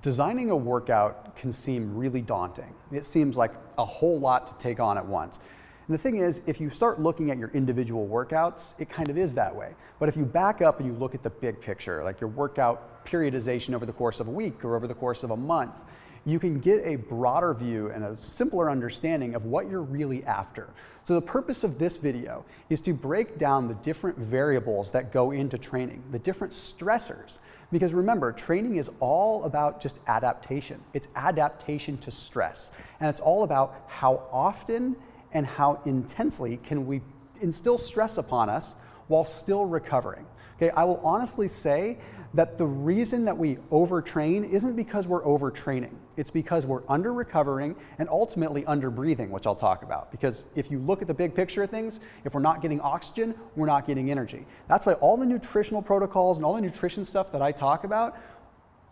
Designing a workout can seem really daunting. It seems like a whole lot to take on at once. And the thing is, if you start looking at your individual workouts, it kind of is that way. But if you back up and you look at the big picture, like your workout periodization over the course of a week or over the course of a month, you can get a broader view and a simpler understanding of what you're really after. So the purpose of this video is to break down the different variables that go into training, the different stressors. Because remember, training is all about just adaptation. It's adaptation to stress. And it's all about how often and how intensely can we instill stress upon us while still recovering. Okay, I will honestly say that the reason that we overtrain isn't because we're overtraining. It's because we're under-recovering and ultimately under-breathing, which I'll talk about. Because if you look at the big picture of things, if we're not getting oxygen, we're not getting energy. That's why all the nutritional protocols and all the nutrition stuff that I talk about,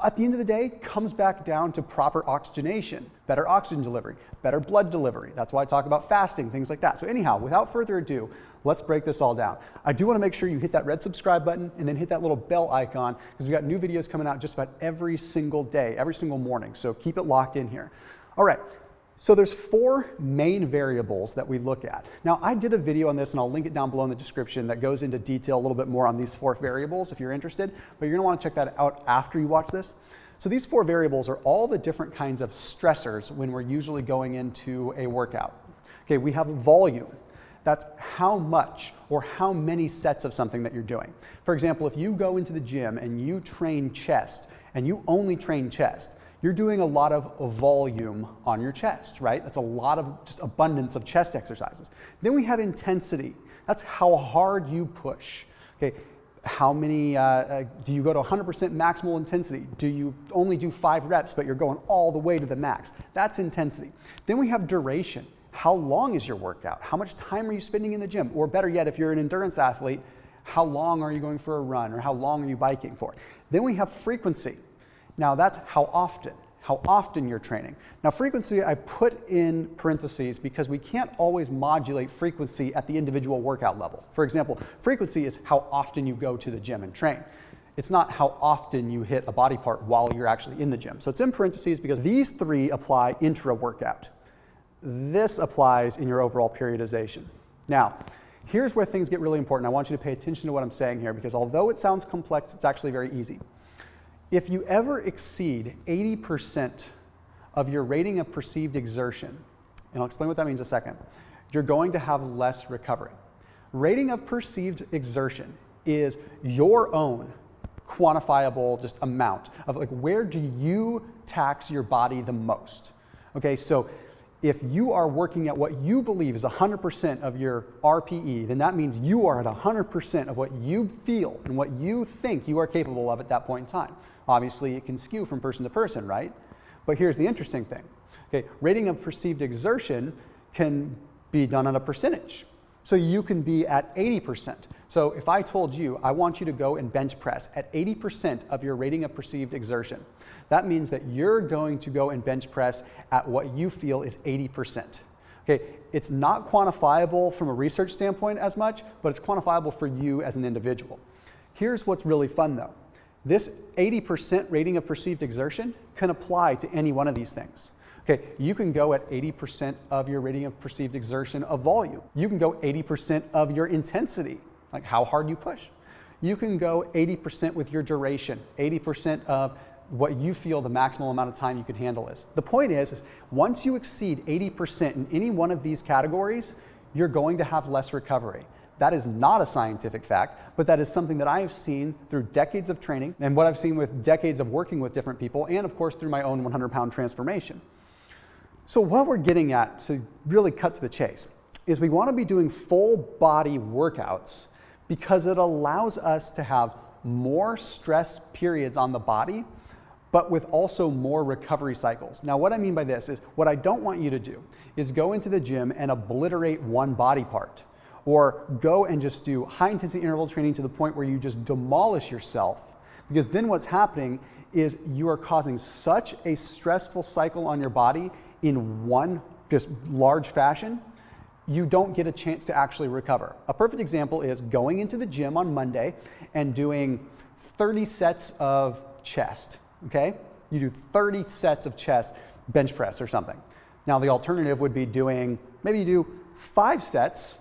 at the end of the day, comes back down to proper oxygenation, better oxygen delivery, better blood delivery. That's why I talk about fasting, things like that. So anyhow, without further ado, let's break this all down. I do want to make sure you hit that red subscribe button and then hit that little bell icon because we've got new videos coming out just about every single day, every single morning. So keep it locked in here. All right. So there's 4 main variables that we look at. Now I did a video on this and I'll link it down below in the description that goes into detail a little bit more on these 4 variables if you're interested, but you're gonna wanna check that out after you watch this. So these 4 variables are all the different kinds of stressors when we're usually going into a workout. Okay, we have volume. That's how much or how many sets of something that you're doing. For example, if you go into the gym and you train chest and you only train chest, you're doing a lot of volume on your chest, right? That's a lot of just abundance of chest exercises. Then we have intensity. That's how hard you push. Okay, how many, do you go to 100% maximal intensity? Do you only do 5 reps, but you're going all the way to the max? That's intensity. Then we have duration. How long is your workout? How much time are you spending in the gym? Or better yet, if you're an endurance athlete, how long are you going for a run or how long are you biking for? Then we have frequency. Now that's how often you're training. Now frequency I put in parentheses because we can't always modulate frequency at the individual workout level. For example, frequency is how often you go to the gym and train. It's not how often you hit a body part while you're actually in the gym. So it's in parentheses because these 3 apply intra-workout. This applies in your overall periodization. Now, here's where things get really important. I want you to pay attention to what I'm saying here because although it sounds complex, it's actually very easy. If you ever exceed 80% of your rating of perceived exertion, and I'll explain what that means in a second, you're going to have less recovery. Rating of perceived exertion is your own quantifiable just amount of like where do you tax your body the most? Okay, so if you are working at what you believe is 100% of your RPE, then that means you are at 100% of what you feel and what you think you are capable of at that point in time. Obviously, it can skew from person to person, right? But here's the interesting thing. Okay, rating of perceived exertion can be done on a percentage. So you can be at 80%. So if I told you, I want you to go and bench press at 80% of your rating of perceived exertion, that means that you're going to go and bench press at what you feel is 80%. Okay, it's not quantifiable from a research standpoint as much, but it's quantifiable for you as an individual. Here's what's really fun though. This 80% rating of perceived exertion can apply to any one of these things. Okay, you can go at 80% of your rating of perceived exertion of volume. You can go 80% of your intensity, like how hard you push. You can go 80% with your duration, 80% of what you feel the maximal amount of time you could handle is. The point is once you exceed 80% in any one of these categories, you're going to have less recovery. That is not a scientific fact, but that is something that I have seen through decades of training and what I've seen with decades of working with different people and of course through my own 100-pound transformation. So what we're getting at, to really cut to the chase, is we want to be doing full body workouts because it allows us to have more stress periods on the body, but with also more recovery cycles. Now what I mean by this is what I don't want you to do is go into the gym and obliterate one body part, or go and just do high intensity interval training to the point where you just demolish yourself, because then what's happening is you are causing such a stressful cycle on your body in one just large fashion, you don't get a chance to actually recover. A perfect example is going into the gym on Monday and doing 30 sets of chest, okay? You do 30 sets of chest bench press or something. Now the alternative would be doing, maybe you do 5 sets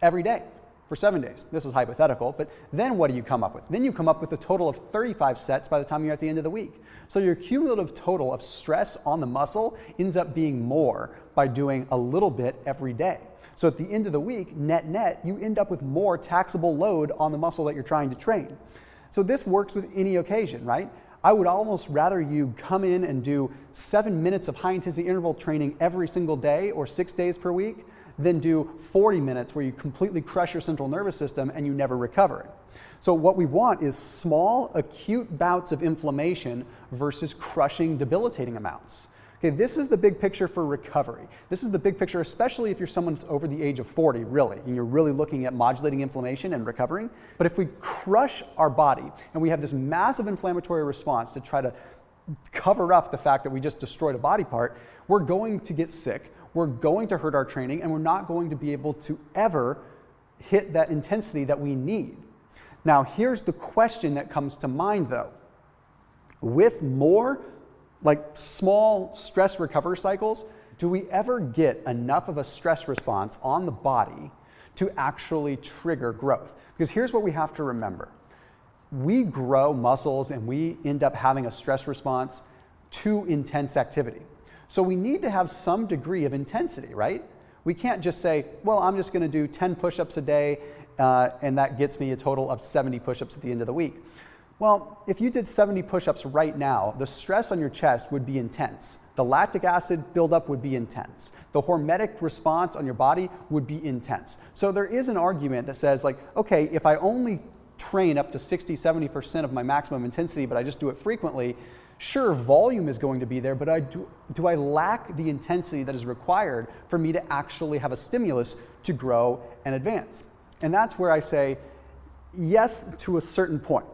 every day for 7 days. This is hypothetical, but then what do you come up with? Then you come up with a total of 35 sets by the time you're at the end of the week. So your cumulative total of stress on the muscle ends up being more by doing a little bit every day. So at the end of the week, net, you end up with more taxable load on the muscle that you're trying to train. So this works with any occasion, right? I would almost rather you come in and do 7 minutes of high intensity interval training every single day or 6 days per week than do 40 minutes where you completely crush your central nervous system and you never recover. So what we want is small, acute bouts of inflammation versus crushing, debilitating amounts. Okay, this is the big picture for recovery. This is the big picture, especially if you're someone that's over the age of 40, really, and you're really looking at modulating inflammation and recovering. But if we crush our body and we have this massive inflammatory response to try to cover up the fact that we just destroyed a body part, we're going to get sick, we're going to hurt our training, and we're not going to be able to ever hit that intensity that we need. Now, here's the question that comes to mind, though. With more like small stress recovery cycles, do we ever get enough of a stress response on the body to actually trigger growth? Because here's what we have to remember. We grow muscles and we end up having a stress response to intense activity. So we need to have some degree of intensity, right? We can't just say, well, I'm just gonna do 10 push-ups a day and that gets me a total of 70 push-ups at the end of the week. Well, if you did 70 push-ups right now, the stress on your chest would be intense. The lactic acid buildup would be intense. The hormetic response on your body would be intense. So there is an argument that says like, okay, if I only train up to 60, 70% of my maximum intensity, but I just do it frequently, sure, volume is going to be there, but do I lack the intensity that is required for me to actually have a stimulus to grow and advance? And that's where I say yes to a certain point.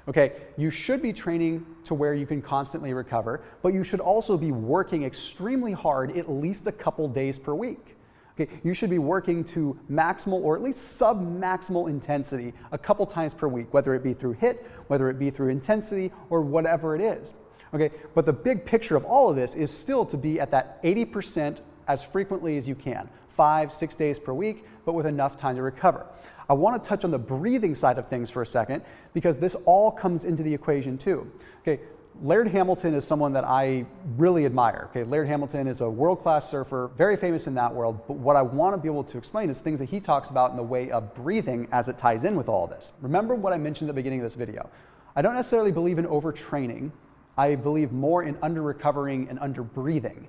Okay, you should be training to where you can constantly recover, but you should also be working extremely hard at least a couple days per week. Okay, you should be working to maximal or at least sub-maximal intensity a couple times per week, whether it be through HIIT, whether it be through intensity, or whatever it is. Okay, but the big picture of all of this is still to be at that 80% as frequently as you can, 5-6 days per week, but with enough time to recover. I want to touch on the breathing side of things for a second because this all comes into the equation too. Okay, Laird Hamilton is someone that I really admire. Okay, Laird Hamilton is a world-class surfer, very famous in that world, but what I want to be able to explain is things that he talks about in the way of breathing as it ties in with all of this. Remember what I mentioned at the beginning of this video. I don't necessarily believe in overtraining. I believe more in under-recovering and under-breathing.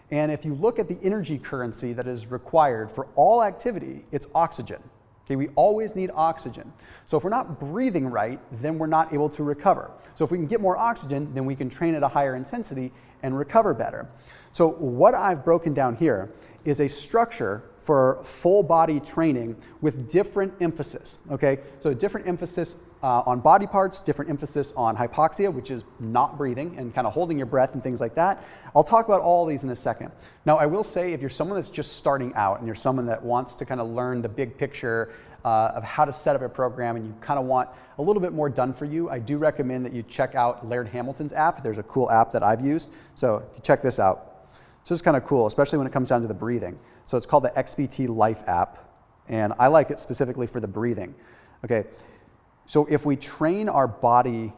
And if you look at the energy currency that is required for all activity, it's oxygen. Okay, we always need oxygen. So if we're not breathing right, then we're not able to recover. So if we can get more oxygen, then we can train at a higher intensity and recover better. So what I've broken down here is a structure for full body training with different emphasis, okay? So different emphasis on body parts, different emphasis on hypoxia, which is not breathing and kind of holding your breath and things like that. I'll talk about all of these in a second. Now, I will say if you're someone that's just starting out and you're someone that wants to kind of learn the big picture of how to set up a program and you kind of want a little bit more done for you, I do recommend that you check out Laird Hamilton's app. There's a cool app that I've used. So if you check this out. So it's kind of cool, especially when it comes down to the breathing. So it's called the XVT Life app, and I like it specifically for the breathing. Okay, so if we train our body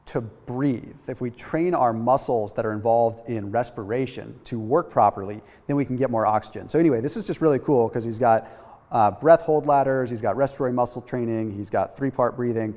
to breathe, if we train our muscles that are involved in respiration to work properly, then we can get more oxygen. So anyway, this is just really cool because he's got breath hold ladders, he's got respiratory muscle training, he's got 3-part breathing,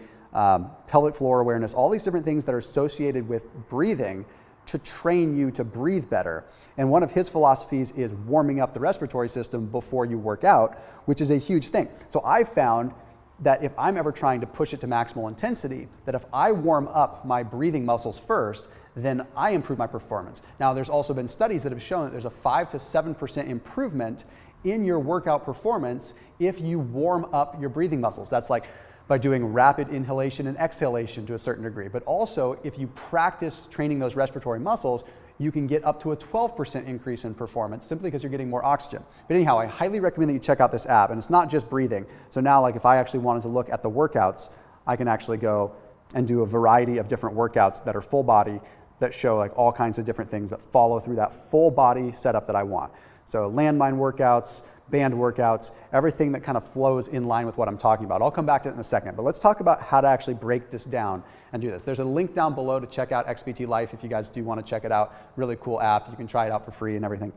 pelvic floor awareness, all these different things that are associated with breathing to train you to breathe better. And one of his philosophies is warming up the respiratory system before you work out, which is a huge thing. So I found that if I'm ever trying to push it to maximal intensity, that if I warm up my breathing muscles first, then I improve my performance. Now, there's also been studies that have shown that there's a 5 to 7% improvement in your workout performance if you warm up your breathing muscles. That's like by doing rapid inhalation and exhalation to a certain degree. But also, if you practice training those respiratory muscles, you can get up to a 12% increase in performance simply because you're getting more oxygen. But anyhow, I highly recommend that you check out this app, and it's not just breathing. So now, like if I actually wanted to look at the workouts, I can actually go and do a variety of different workouts that are full body that show like all kinds of different things that follow through that full body setup that I want. So landmine workouts, band workouts, everything that kind of flows in line with what I'm talking about. I'll come back to it in a second, but let's talk about how to actually break this down and do this. There's a link down below to check out XPT Life if you guys do want to check it out. Really cool app. You can try it out for free and everything.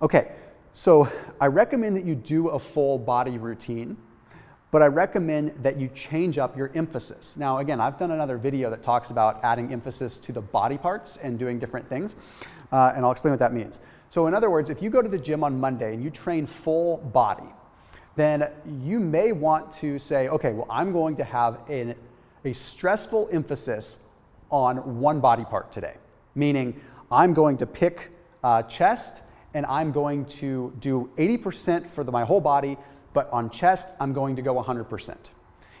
Okay, so I recommend that you do a full body routine, but I recommend that you change up your emphasis. Now, again, I've done another video that talks about adding emphasis to the body parts and doing different things, and I'll explain what that means. So in other words, if you go to the gym on Monday and you train full body, then you may want to say, okay, well, I'm going to have a stressful emphasis on one body part today, meaning I'm going to pick chest and I'm going to do 80% for my whole body, but on chest, I'm going to go 100%.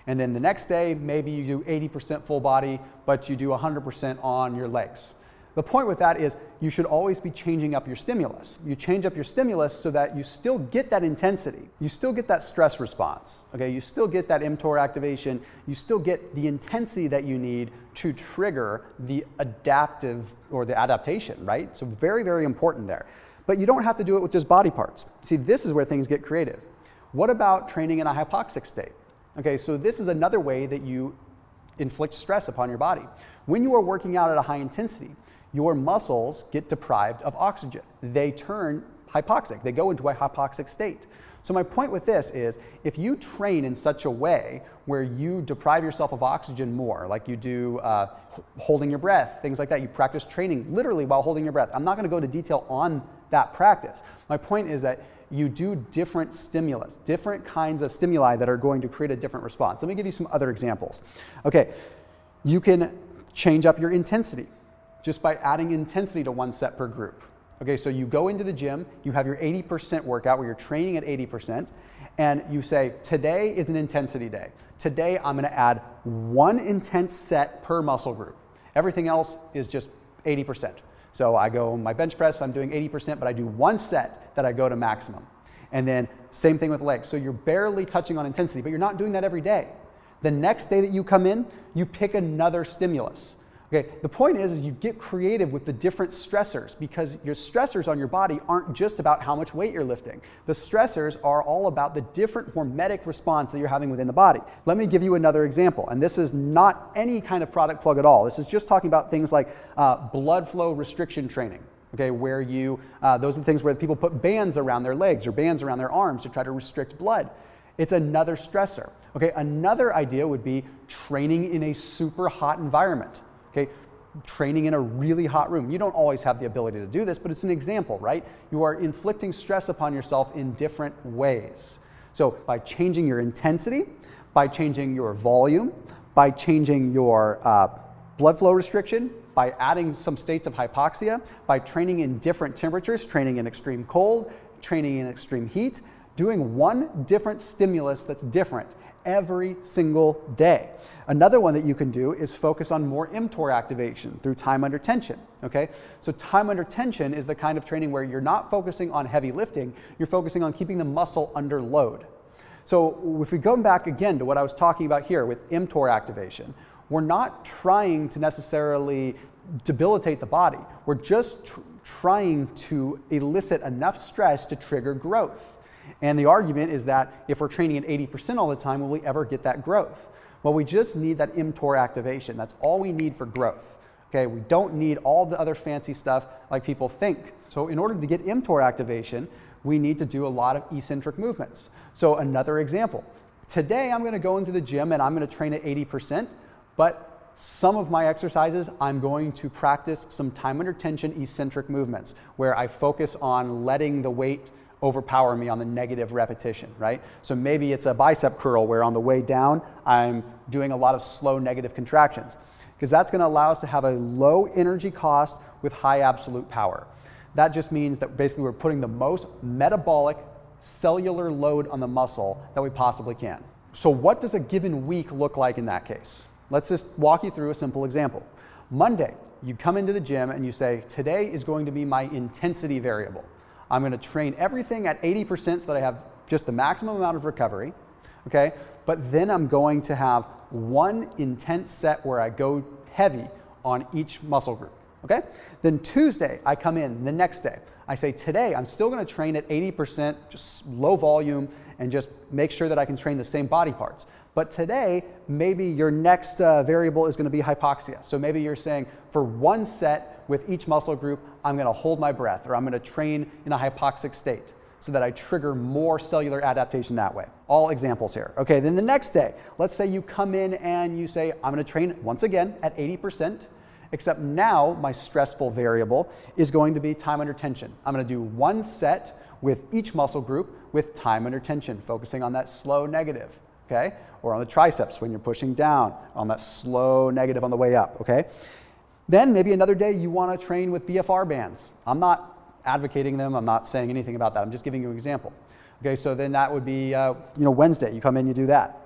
And then the next day, maybe you do 80% full body, but you do 100% on your legs. The point with that is you should always be changing up your stimulus. You change up your stimulus so that you still get that intensity. You still get that stress response. Okay, you still get that mTOR activation. You still get the intensity that you need to trigger the adaptive or the adaptation, right? So very, very important there. But you don't have to do it with just body parts. See, this is where things get creative. What about training in a hypoxic state? Okay, so this is another way that you inflict stress upon your body. When you are working out at a high intensity, your muscles get deprived of oxygen. They turn hypoxic. They go into a hypoxic state. So my point with this is if you train in such a way where you deprive yourself of oxygen more, like you do holding your breath, things like that, you practice training literally while holding your breath. I'm not going to go into detail on that practice. My point is that you do different stimulus, different kinds of stimuli that are going to create a different response. Let me give you some other examples. Okay, you can change up your intensity just by adding intensity to one set per group. Okay, so you go into the gym, you have your 80% workout where you're training at 80%, and you say, today is an intensity day. Today I'm gonna add one intense set per muscle group. Everything else is just 80%. So I go my bench press, I'm doing 80%, but I do one set that I go to maximum. And then same thing with legs. So you're barely touching on intensity, but you're not doing that every day. The next day that you come in, you pick another stimulus. Okay, the point is you get creative with the different stressors because your stressors on your body aren't just about how much weight you're lifting. The stressors are all about the different hormetic response that you're having within the body. Let me give you another example, and this is not any kind of product plug at all. This is just talking about things like blood flow restriction training. Okay, where you, those are the things where people put bands around their legs or bands around their arms to try to restrict blood. It's another stressor. Okay, another idea would be training in a super hot environment. Okay, training in a really hot room. You don't always have the ability to do this, but it's an example, right? You are inflicting stress upon yourself in different ways. So by changing your intensity, by changing your volume, by changing your blood flow restriction, by adding some states of hypoxia, by training in different temperatures, training in extreme cold, training in extreme heat, doing one different stimulus that's different every single day. Another one that you can do is focus on more mTOR activation through time under tension, okay? So time under tension is the kind of training where you're not focusing on heavy lifting, you're focusing on keeping the muscle under load. So if we go back again to what I was talking about here with mTOR activation, we're not trying to necessarily debilitate the body. We're just trying to elicit enough stress to trigger growth. And the argument is that if we're training at 80% all the time, will we ever get that growth? Well, we just need that mTOR activation. That's all we need for growth. Okay, we don't need all the other fancy stuff like people think. So in order to get mTOR activation, we need to do a lot of eccentric movements. So another example, today I'm gonna go into the gym and I'm gonna train at 80%, but some of my exercises, I'm going to practice some time under tension eccentric movements where I focus on letting the weight overpower me on the negative repetition, right? So maybe it's a bicep curl where on the way down, I'm doing a lot of slow negative contractions because that's gonna allow us to have a low energy cost with high absolute power. That just means that basically we're putting the most metabolic cellular load on the muscle that we possibly can. So what does a given week look like in that case? Let's just walk you through a simple example. Monday, you come into the gym and you say, today is going to be my intensity variable. I'm going to train everything at 80% so that I have just the maximum amount of recovery, okay? But then I'm going to have one intense set where I go heavy on each muscle group. okay? Then Tuesday, I come in the next day. I say, today, I'm still gonna train at 80%, just low volume, and just make sure that I can train the same body parts. But today, maybe your next variable is gonna be hypoxia. So maybe you're saying, for one set with each muscle group, I'm gonna hold my breath, or I'm gonna train in a hypoxic state so that I trigger more cellular adaptation that way. All examples here. Okay, then the next day, let's say you come in and you say, I'm gonna train once again at 80%, except now my stressful variable is going to be time under tension. I'm gonna do one set with each muscle group with time under tension, focusing on that slow negative, okay? Or on the triceps when you're pushing down, on that slow negative on the way up, okay? Then maybe another day you wanna train with BFR bands. I'm not advocating them, I'm not saying anything about that, I'm just giving you an example. Okay, so then that would be, Wednesday, you come in, you do that.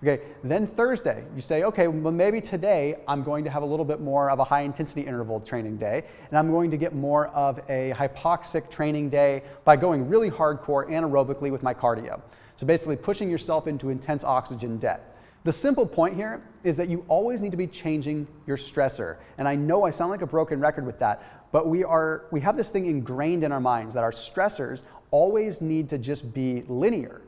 Okay, then Thursday, you say, okay, well maybe today I'm going to have a little bit more of a high intensity interval training day, and I'm going to get more of a hypoxic training day by going really hardcore anaerobically with my cardio. So basically pushing yourself into intense oxygen debt. The simple point here is that you always need to be changing your stressor. And I know I sound like a broken record with that, but we have this thing ingrained in our minds that our stressors always need to just be linear.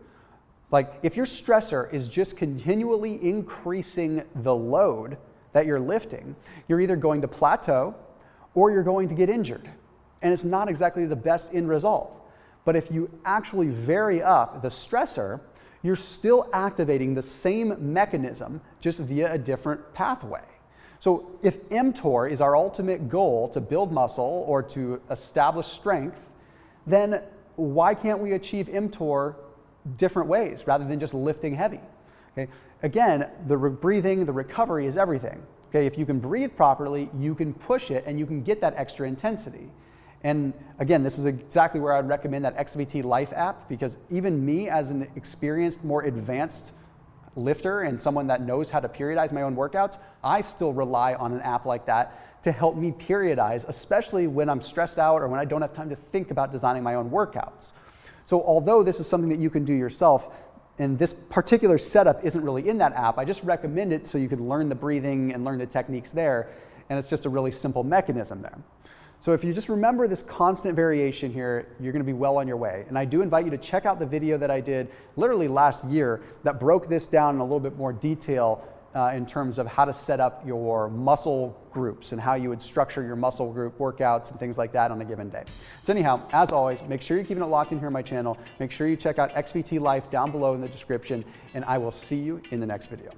Like if your stressor is just continually increasing the load that you're lifting, you're either going to plateau or you're going to get injured. And it's not exactly the best end result. But if you actually vary up the stressor, you're still activating the same mechanism just via a different pathway. So if mTOR is our ultimate goal to build muscle or to establish strength, then why can't we achieve mTOR different ways rather than just lifting heavy? Okay? Again, the breathing, the recovery is everything. Okay? If you can breathe properly, you can push it and you can get that extra intensity. And again, this is exactly where I'd recommend that XVT Life app, because even me as an experienced, more advanced lifter and someone that knows how to periodize my own workouts, I still rely on an app like that to help me periodize, especially when I'm stressed out or when I don't have time to think about designing my own workouts. So although this is something that you can do yourself, and this particular setup isn't really in that app, I just recommend it so you can learn the breathing and learn the techniques there, and it's just a really simple mechanism there. So if you just remember this constant variation here, you're gonna be well on your way. And I do invite you to check out the video that I did literally last year that broke this down in a little bit more detail in terms of how to set up your muscle groups and how you would structure your muscle group workouts and things like that on a given day. So anyhow, as always, make sure you're keeping it locked in here on my channel. Make sure you check out XVT Life down below in the description, and I will see you in the next video.